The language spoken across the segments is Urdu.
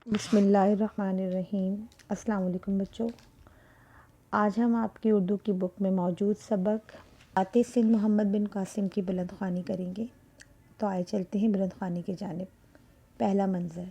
بسم اللہ الرحمن الرحیم۔ السلام علیکم بچوں، آج ہم آپ کی اردو کی بک میں موجود سبق آتے سندھ محمد بن قاسم کی بلند خوانی کریں گے۔ تو آئے چلتے ہیں بلند خوانی کی جانب۔ پہلا منظر،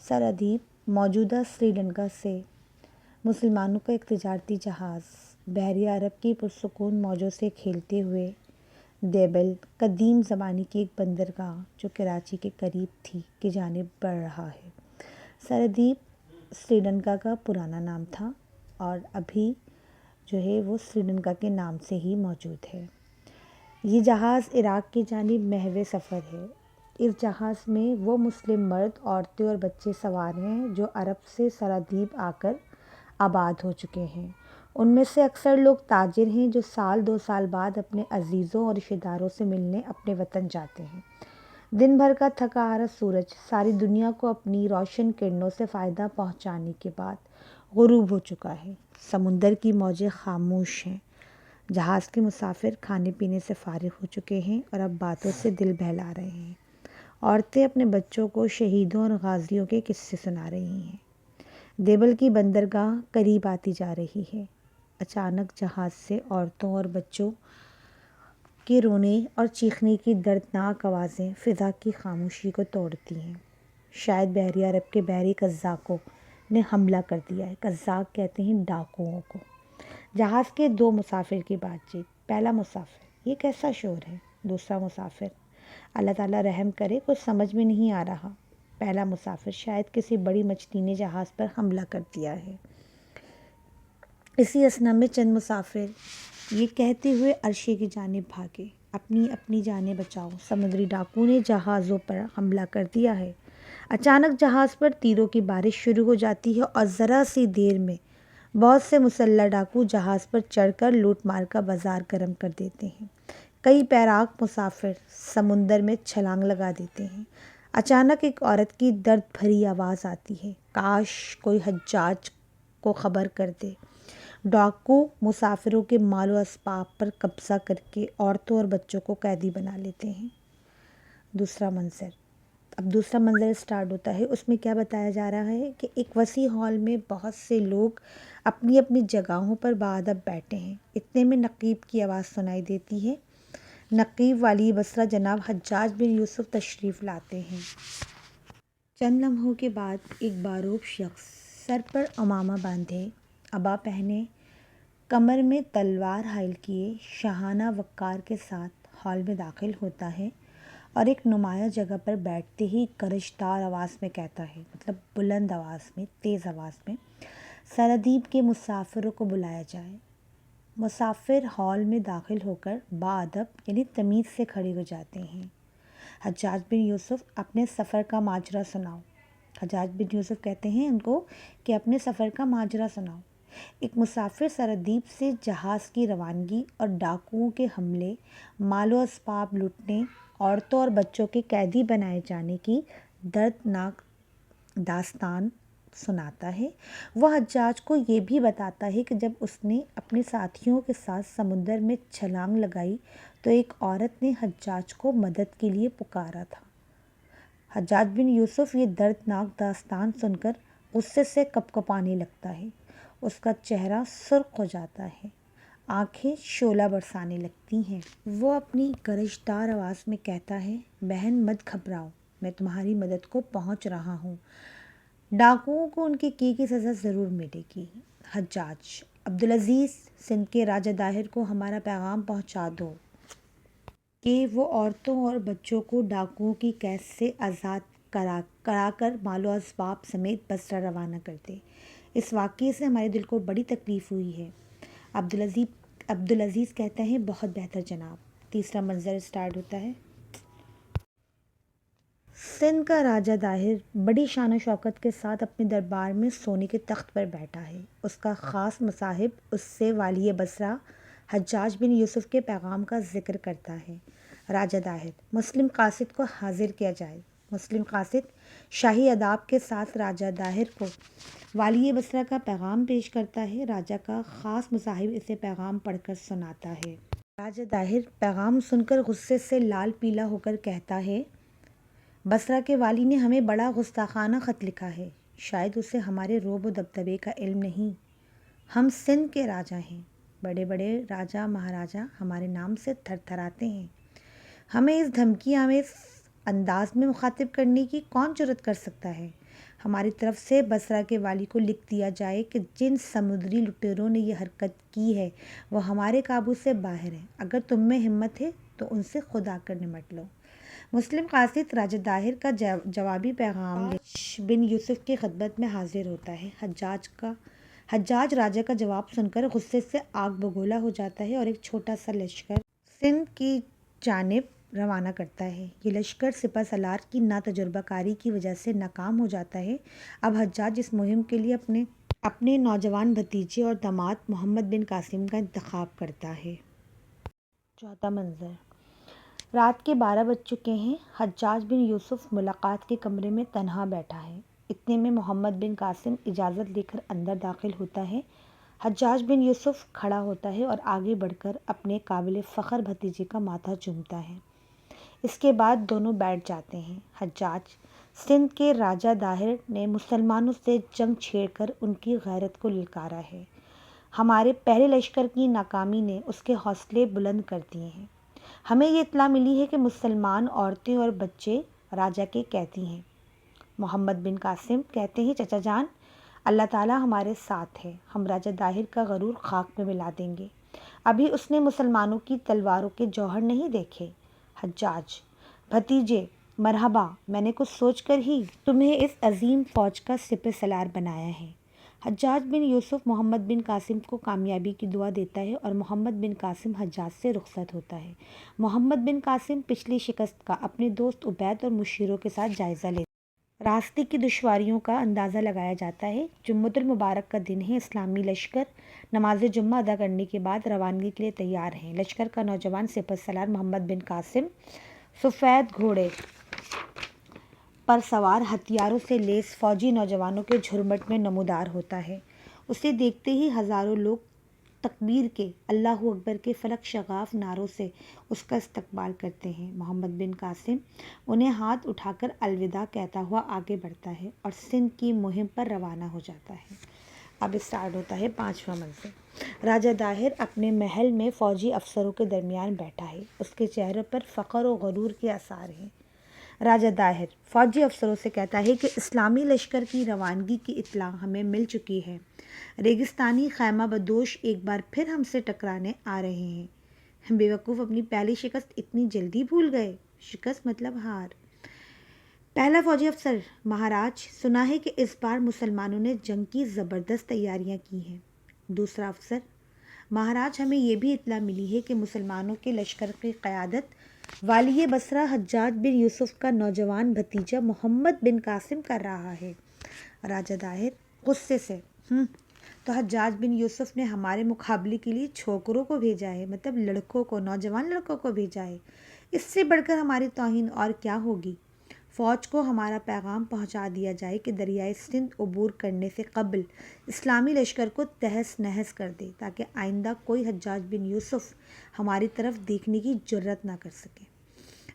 سر ادیب موجودہ سری لنکا سے مسلمانوں کا ایک تجارتی جہاز بحر عرب کی پرسکون موجوں سے کھیلتے ہوئے دیبل قدیم زمانے کی ایک بندرگاہ جو کراچی کے قریب تھی کی جانب بڑھ رہا ہے۔ سردیپ سری لنکا کا پرانا نام تھا اور ابھی جو ہے وہ سری لنکا کے نام سے ہی موجود ہے۔ یہ جہاز عراق کی جانب محو سفر ہے۔ اس جہاز میں وہ مسلم مرد، عورتیں اور بچے سوار ہیں جو عرب سے سرادیپ آ کر آباد ہو چکے ہیں۔ ان میں سے اکثر لوگ تاجر ہیں جو سال دو سال بعد اپنے عزیزوں اور رشتہ داروں سے ملنے اپنے وطن جاتے ہیں۔ دن بھر کا تھکا ہارا سورج ساری دنیا کو اپنی روشن کرنوں سے فائدہ پہنچانے کے بعد غروب ہو چکا ہے۔ سمندر کی موجیں خاموش ہیں۔ جہاز کے مسافر کھانے پینے سے فارغ ہو چکے ہیں اور اب باتوں سے دل بہلا رہے ہیں۔ عورتیں اپنے بچوں کو شہیدوں اور غازیوں کے قصے سنا رہی ہیں۔ دیبل کی بندرگاہ قریب آتی جا رہی ہے۔ اچانک جہاز سے عورتوں اور بچوں کے رونے اور چیخنے کی دردناک آوازیں فضا کی خاموشی کو توڑتی ہیں۔ شاید بحر عرب کے بحری قزاقوں نے حملہ کر دیا ہے۔ قزاق کہتے ہیں ڈاکوؤں کو۔ جہاز کے دو مسافر کی بات چیت۔ پہلا مسافر، یہ کیسا شور ہے؟ دوسرا مسافر، اللہ تعالیٰ رحم کرے، کچھ سمجھ میں نہیں آ رہا۔ پہلا مسافر، شاید کسی بڑی مچھلی نے جہاز پر حملہ کر دیا ہے۔ اسی اثنا میں چند مسافر یہ کہتے ہوئے عرشے کی جانب بھاگے، اپنی اپنی جانیں بچاؤ، سمندری ڈاکو نے جہازوں پر حملہ کر دیا ہے۔ اچانک جہاز پر تیروں کی بارش شروع ہو جاتی ہے اور ذرا سی دیر میں بہت سے مسلح ڈاکو جہاز پر چڑھ کر لوٹ مار کا بازار گرم کر دیتے ہیں۔ کئی پیراک مسافر سمندر میں چھلانگ لگا دیتے ہیں۔ اچانک ایک عورت کی درد بھری آواز آتی ہے، کاش کوئی حجاج کو خبر کر دے۔ ڈاکو مسافروں کے مال و اسباب پر قبضہ کر کے عورتوں اور بچوں کو قیدی بنا لیتے ہیں۔ دوسرا منظر، اب دوسرا منظر اسٹارٹ ہوتا ہے۔ اس میں کیا بتایا جا رہا ہے کہ ایک وسیع ہال میں بہت سے لوگ اپنی اپنی جگہوں پر باادب بیٹھے ہیں۔ اتنے میں نقیب کی آواز سنائی دیتی ہے۔ نقیب والی بصرہ جناب حجاج بن یوسف تشریف لاتے ہیں۔ چند لمحوں کے بعد ایک باروب شخص سر پر عمامہ باندھے، عبا پہنے، کمر میں تلوار حائل کیے، شاہانہ وقار کے ساتھ ہال میں داخل ہوتا ہے اور ایک نمایاں جگہ پر بیٹھتے ہی گرجدار آواز میں کہتا ہے، مطلب بلند آواز میں، تیز آواز میں، سرادیپ کے مسافروں کو بلایا جائے۔ مسافر ہال میں داخل ہو کر باادب یعنی تمیز سے کھڑے ہو جاتے ہیں۔ حجاج بن یوسف، اپنے سفر کا ماجرا سناؤ۔ حجاج بن یوسف کہتے ہیں ان کو کہ اپنے سفر کا ماجرا سناؤ۔ ایک مسافر سرادیپ سے جہاز کی روانگی اور ڈاکوؤں کے حملے، مال و اسباب لوٹنے، عورتوں اور بچوں کے قیدی بنائے جانے کی دردناک داستان سناتا ہے۔ وہ حجاج کو یہ بھی بتاتا ہے کہ جب اس نے اپنے ساتھیوں کے ساتھ سمندر میں چھلانگ لگائی تو ایک عورت نے حجاج کو مدد کے لیے پکارا تھا۔ حجاج بن یوسف یہ دردناک داستان سن کر غصے سے کپکپانے لگتا ہے۔ اس کا چہرہ سرخ ہو جاتا ہے، آنکھیں شعلہ برسانے لگتی ہیں۔ وہ اپنی گرجدار آواز میں کہتا ہے، بہن مت گھبراؤ، میں تمہاری مدد کو پہنچ رہا ہوں۔ ڈاکوؤں کو ان کے کیے کی سزا ضرور ملے گی۔ حجاج، عبدالعزیز سندھ کے راجہ داہر کو ہمارا پیغام پہنچا دو کہ وہ عورتوں اور بچوں کو ڈاکوؤں کی قید سے آزاد کرا کر مال و اسباب سمیت بصرہ روانہ کر دے۔ اس واقعے سے ہمارے دل کو بڑی تکلیف ہوئی ہے۔ عبدالعزیز کہتا ہے، بہت بہتر جناب۔ تیسرا منظر اسٹارٹ ہوتا ہے۔ سندھ کا راجہ داہر بڑی شان و شوکت کے ساتھ اپنے دربار میں سونے کے تخت پر بیٹھا ہے۔ اس کا خاص مصاحب اس سے والی بصرہ حجاج بن یوسف کے پیغام کا ذکر کرتا ہے۔ راجہ داہر، مسلم قاصد کو حاضر کیا جائے۔ مسلم قاصد شاہی اداب کے ساتھ راجہ داہر کو والی بصرہ کا پیغام پیش کرتا ہے۔ راجہ کا خاص مصاحب اسے پیغام پڑھ کر سناتا ہے۔ راجہ داہر پیغام سن کر غصے سے لال پیلا ہو کر کہتا ہے، بصرہ کے والی نے ہمیں بڑا گستاخانہ خط لکھا ہے۔ شاید اسے ہمارے رعب و دبدبے کا علم نہیں۔ ہم سندھ کے راجا ہیں، بڑے بڑے راجا مہاراجا ہمارے نام سے تھر تھراتے ہیں۔ ہمیں اس دھمکی آمیز انداز میں مخاطب کرنے کی کون جرأت کر سکتا ہے؟ ہماری طرف سے بصرہ کے والی کو لکھ دیا جائے کہ جن سمندری لٹیروں نے یہ حرکت کی ہے وہ ہمارے قابو سے باہر ہیں، اگر تم میں ہمت ہے تو ان سے خود آ کر نمٹ لو۔ مسلم قاصد راجہ داہر کا جوابی پیغام حجاج بن یوسف کی خدمت میں حاضر ہوتا ہے۔ حجاج راجہ کا جواب سن کر غصے سے آگ بگولا ہو جاتا ہے اور ایک چھوٹا سا لشکر سندھ کی جانب روانہ کرتا ہے۔ یہ لشکر سپہ سالار کی ناتجربہ کاری کی وجہ سے ناکام ہو جاتا ہے۔ اب حجاج اس مہم کے لیے اپنے نوجوان بھتیجے اور داماد محمد بن قاسم کا انتخاب کرتا ہے۔ چوتھا منظر: رات کے 12 بج چکے ہیں۔ حجاج بن یوسف ملاقات کے کمرے میں تنہا بیٹھا ہے۔ اتنے میں محمد بن قاسم اجازت لے کر اندر داخل ہوتا ہے۔ حجاج بن یوسف کھڑا ہوتا ہے اور آگے بڑھ کر اپنے قابل فخر بھتیجے کا ماتھا چومتا ہے۔ اس کے بعد دونوں بیٹھ جاتے ہیں۔ حجاج: سندھ کے راجہ داہر نے مسلمانوں سے جنگ چھیڑ کر ان کی غیرت کو للکارا ہے۔ ہمارے پہلے لشکر کی ناکامی نے اس کے حوصلے بلند کر دیے ہیں۔ ہمیں یہ اطلاع ملی ہے کہ مسلمان عورتیں اور بچے راجہ کے قیدی ہیں۔ محمد بن قاسم کہتے ہیں، چچا جان، اللہ تعالیٰ ہمارے ساتھ ہے، ہم راجہ داہر کا غرور خاک میں ملا دیں گے۔ ابھی اس نے مسلمانوں کی تلواروں کے جوہر نہیں دیکھے۔ حجاج: بھتیجے مرحبا، میں نے کچھ سوچ کر ہی تمہیں اس عظیم فوج کا سپہ سالار بنایا ہے۔ حجاج بن یوسف محمد بن قاسم کو کامیابی کی دعا دیتا ہے اور محمد بن قاسم حجاج سے رخصت ہوتا ہے۔ محمد بن قاسم پچھلی شکست کا اپنے دوست عبید اور مشیروں کے ساتھ جائزہ لیتے ہیں۔ راستے کی دشواریوں کا اندازہ لگایا جاتا ہے۔ جمعہ المبارک کا دن ہے۔ اسلامی لشکر نماز جمعہ ادا کرنے کے بعد روانگی کے لیے تیار ہیں۔ لشکر کا نوجوان سپہ سالار محمد بن قاسم سفید گھوڑے پر سوار ہتھیاروں سے لیس فوجی نوجوانوں کے جھرمٹ میں نمودار ہوتا ہے۔ اسے دیکھتے ہی ہزاروں لوگ تکبیر کے، اللہ اکبر کے فلک شغاف نعروں سے اس کا استقبال کرتے ہیں۔ محمد بن قاسم انہیں ہاتھ اٹھا کر الوداع کہتا ہوا آگے بڑھتا ہے اور سندھ کی مہم پر روانہ ہو جاتا ہے۔ اب اسٹارٹ ہوتا ہے پانچواں منظر۔ راجہ داہر اپنے محل میں فوجی افسروں کے درمیان بیٹھا ہے۔ اس کے چہرے پر فخر و غرور کے آثار ہیں۔ راجہ داہر فوجی افسروں سے کہتا ہے کہ اسلامی لشکر کی روانگی کی اطلاع ہمیں مل چکی ہے۔ ریگستانی خیمہ بدوش ایک بار پھر ہم سے ٹکرانے آ رہے ہیں۔ بے وقوف، اپنی پہلی شکست اتنی جلدی بھول گئے؟ شکست مطلب ہار۔ پہلا فوجی افسر: مہاراج، سنا ہے کہ اس بار مسلمانوں نے جنگ کی زبردست تیاریاں کی ہیں۔ دوسرا افسر: مہاراج، ہمیں یہ بھی اطلاع ملی ہے کہ مسلمانوں کے لشکر کی قیادت والی بصرہ حجاج بن یوسف کا نوجوان بھتیجا محمد بن قاسم کر رہا ہے۔ راجہ داہر غصے سے: تو حجاج بن یوسف نے ہمارے مقابلے کے لیے چھوکروں کو بھیجا ہے، مطلب لڑکوں کو، نوجوان لڑکوں کو بھیجا ہے۔ اس سے بڑھ کر ہماری توہین اور کیا ہوگی؟ فوج کو ہمارا پیغام پہنچا دیا جائے کہ دریائے سندھ عبور کرنے سے قبل اسلامی لشکر کو تہس نہس کر دے تاکہ آئندہ کوئی حجاج بن یوسف ہماری طرف دیکھنے کی جرأت نہ کر سکے۔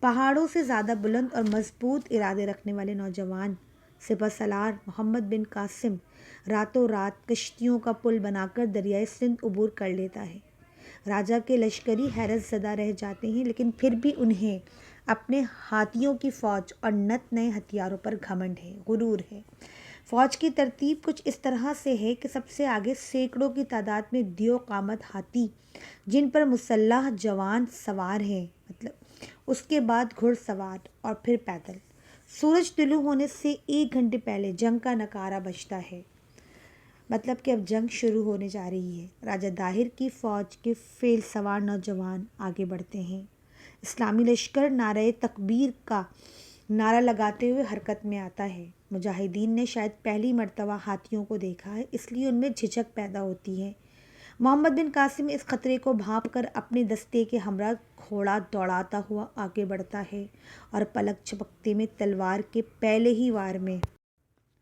پہاڑوں سے زیادہ بلند اور مضبوط ارادے رکھنے والے نوجوان سپہ سالار محمد بن قاسم راتوں رات کشتیوں کا پل بنا کر دریائے سندھ عبور کر لیتا ہے۔ راجہ کے لشکری حیرت زدہ رہ جاتے ہیں، لیکن پھر بھی انہیں اپنے ہاتھیوں کی فوج اور نت نئے ہتھیاروں پر گھمنڈ ہے، غرور ہے۔ فوج کی ترتیب کچھ اس طرح سے ہے کہ سب سے آگے سینکڑوں کی تعداد میں دیو قامت ہاتھی جن پر مسلح جوان سوار ہیں، اس کے بعد گھڑ سوار اور پھر پیدل۔ سورج طلوع ہونے سے 1 گھنٹے پہلے جنگ کا نعرہ بجتا ہے، مطلب کہ اب جنگ شروع ہونے جا رہی ہے۔ راجہ داہر کی فوج کے فیل سوار نوجوان آگے بڑھتے ہیں۔ اسلامی لشکر نعرہ تکبیر کا نعرہ لگاتے ہوئے حرکت میں آتا ہے۔ مجاہدین نے شاید پہلی مرتبہ ہاتھیوں کو دیکھا ہے، اس لیے ان میں جھجک پیدا ہوتی ہے۔ محمد بن قاسم اس خطرے کو بھانپ کر اپنے دستے کے ہمراہ گھوڑا دوڑاتا ہوا آگے بڑھتا ہے اور پلک جھپکتے میں تلوار کے پہلے ہی وار میں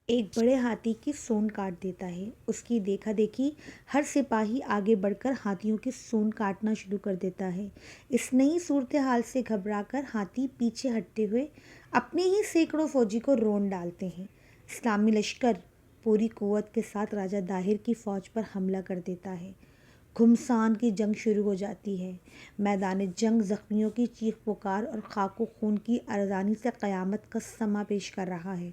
ایک بڑے ہاتھی کی سونڈ کاٹ دیتا ہے۔ اس کی دیکھا دیکھی ہر سپاہی آگے بڑھ کر ہاتھیوں کی سونڈ کاٹنا شروع کر دیتا ہے۔ اس نئی صورتحال سے گھبرا کر ہاتھی پیچھے ہٹتے ہوئے اپنے ہی سینکڑوں فوجی کو رون ڈالتے ہیں۔ اسلامی لشکر پوری قوت کے ساتھ راجہ داہر کی فوج پر حملہ کر دیتا ہے۔ گھمسان کی جنگ شروع ہو جاتی ہے۔ میدان جنگ زخمیوں کی چیخ پکار اور خاک و خون کی ارزانی سے قیامت کا سماں پیش کر رہا ہے۔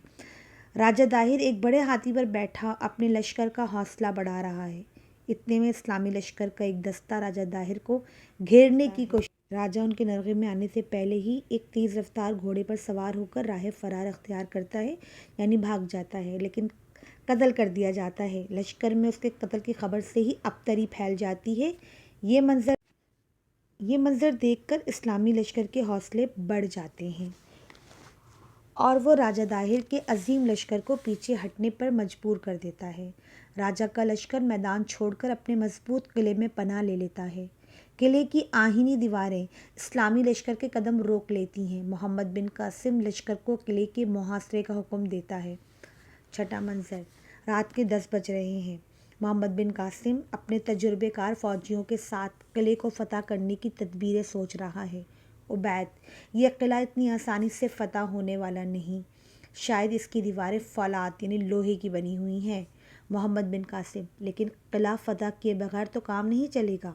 راجہ داہر ایک بڑے ہاتھی پر بیٹھا اپنے لشکر کا حوصلہ بڑھا رہا ہے۔ اتنے میں اسلامی لشکر کا ایک دستہ راجہ داہر کو گھیرنے کی کوشش۔ راجہ ان کے نرغے میں آنے سے پہلے ہی ایک تیز رفتار گھوڑے پر سوار ہو کر راہ فرار اختیار کرتا ہے، یعنی بھاگ جاتا ہے، لیکن قتل کر دیا جاتا ہے۔ لشکر میں اس کے قتل کی خبر سے ہی ابتری پھیل جاتی ہے۔ یہ منظر دیکھ کر اسلامی لشکر کے حوصلے بڑھ جاتے ہیں اور وہ راجہ داہر کے عظیم لشکر کو پیچھے ہٹنے پر مجبور کر دیتا ہے۔ راجہ کا لشکر میدان چھوڑ کر اپنے مضبوط قلعے میں پناہ لے لیتا ہے۔ قلعے کی آہنی دیواریں اسلامی لشکر کے قدم روک لیتی ہیں۔ محمد بن قاسم لشکر کو قلعے کے محاصرے کا حکم دیتا ہے۔ چھٹا منظر، رات کے 10 بج رہے ہیں۔ محمد بن قاسم اپنے تجربے کار فوجیوں کے ساتھ قلعے کو فتح کرنے کی تدبیریں سوچ رہا ہے۔ عبید، یہ قلعہ اتنی آسانی سے فتح ہونے والا نہیں، شاید اس کی دیواریں فولاد یعنی لوہے کی بنی ہوئی ہیں۔ محمد بن قاسم، لیکن قلعہ فتح کیے بغیر تو کام نہیں چلے گا۔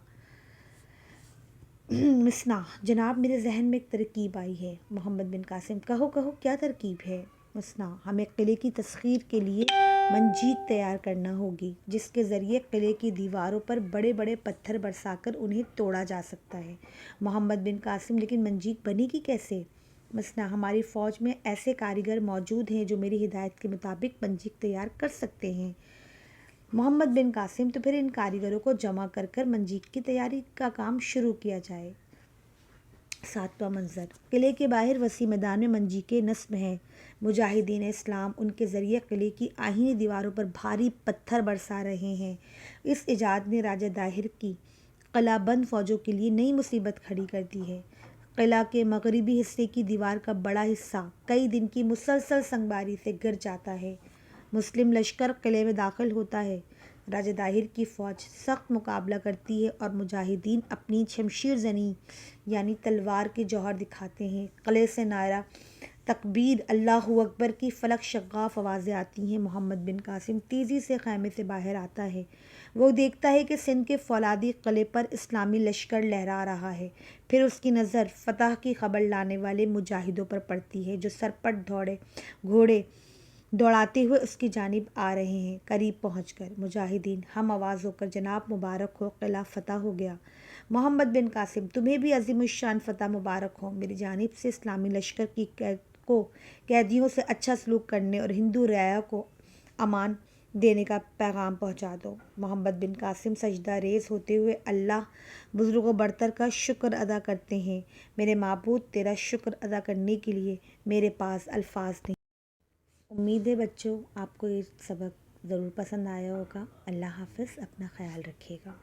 مسنا، جناب میرے ذہن میں ایک ترکیب آئی ہے۔ محمد بن قاسم، کہو کیا ترکیب ہے؟ مسنا، ہمیں قلعے کی تسخیر کے لیے منجیق تیار کرنا ہوگی، جس کے ذریعے قلعے کی دیواروں پر بڑے بڑے پتھر برسا کر انہیں توڑا جا سکتا ہے۔ محمد بن قاسم، لیکن منجیق بنے گی کیسے؟ مسنا، ہماری فوج میں ایسے کاریگر موجود ہیں جو میری ہدایت کے مطابق منجیق تیار کر سکتے ہیں۔ محمد بن قاسم، تو پھر ان کاریگروں کو جمع کر کر منجیق کی تیاری کا کام شروع کیا جائے۔ 7واں منظر، قلعے کے باہر وسیع میدان میں منجیقیں نصب ہیں۔ مجاہدین اسلام ان کے ذریعے قلعے کی آہنی دیواروں پر بھاری پتھر برسا رہے ہیں۔ اس ایجاد نے راجہ داہر کی قلعہ بند فوجوں کے لیے نئی مصیبت کھڑی کر دی ہے۔ قلعہ کے مغربی حصے کی دیوار کا بڑا حصہ کئی دن کی مسلسل سنگباری سے گر جاتا ہے۔ مسلم لشکر قلعے میں داخل ہوتا ہے۔ راجہ داہر کی فوج سخت مقابلہ کرتی ہے اور مجاہدین اپنی شمشیر زنی یعنی تلوار کے جوہر دکھاتے ہیں۔ قلعے سے نعرہ تکبیر، اللہ اکبر کی فلک شگاف آوازیں آتی ہیں۔ محمد بن قاسم تیزی سے خیمے سے باہر آتا ہے۔ وہ دیکھتا ہے کہ سندھ کے فولادی قلعے پر اسلامی لشکر لہرا رہا ہے۔ پھر اس کی نظر فتح کی خبر لانے والے مجاہدوں پر پڑتی ہے جو سرپٹ گھوڑے دوڑاتے ہوئے اس کی جانب آ رہے ہیں۔ قریب پہنچ کر مجاہدین ہم آواز ہو کر جناب مبارک ہو، قلعہ فتح ہو گیا۔ محمد بن قاسم، تمہیں بھی عظیم الشان فتح مبارک ہو۔ میری جانب سے اسلامی لشکر کی قیدیوں سے اچھا سلوک کرنے اور ہندو رعایا کو امان دینے کا پیغام پہنچا دو۔ محمد بن قاسم سجدہ ریز ہوتے ہوئے اللہ بزرگ و برتر کا شکر ادا کرتے ہیں۔ میرے معبود، تیرا شکر ادا کرنے کے لیے میرے پاس الفاظ نہیں۔ امید ہے بچوں آپ کو یہ سبق ضرور پسند آیا ہوگا۔ اللہ حافظ، اپنا خیال رکھیے گا۔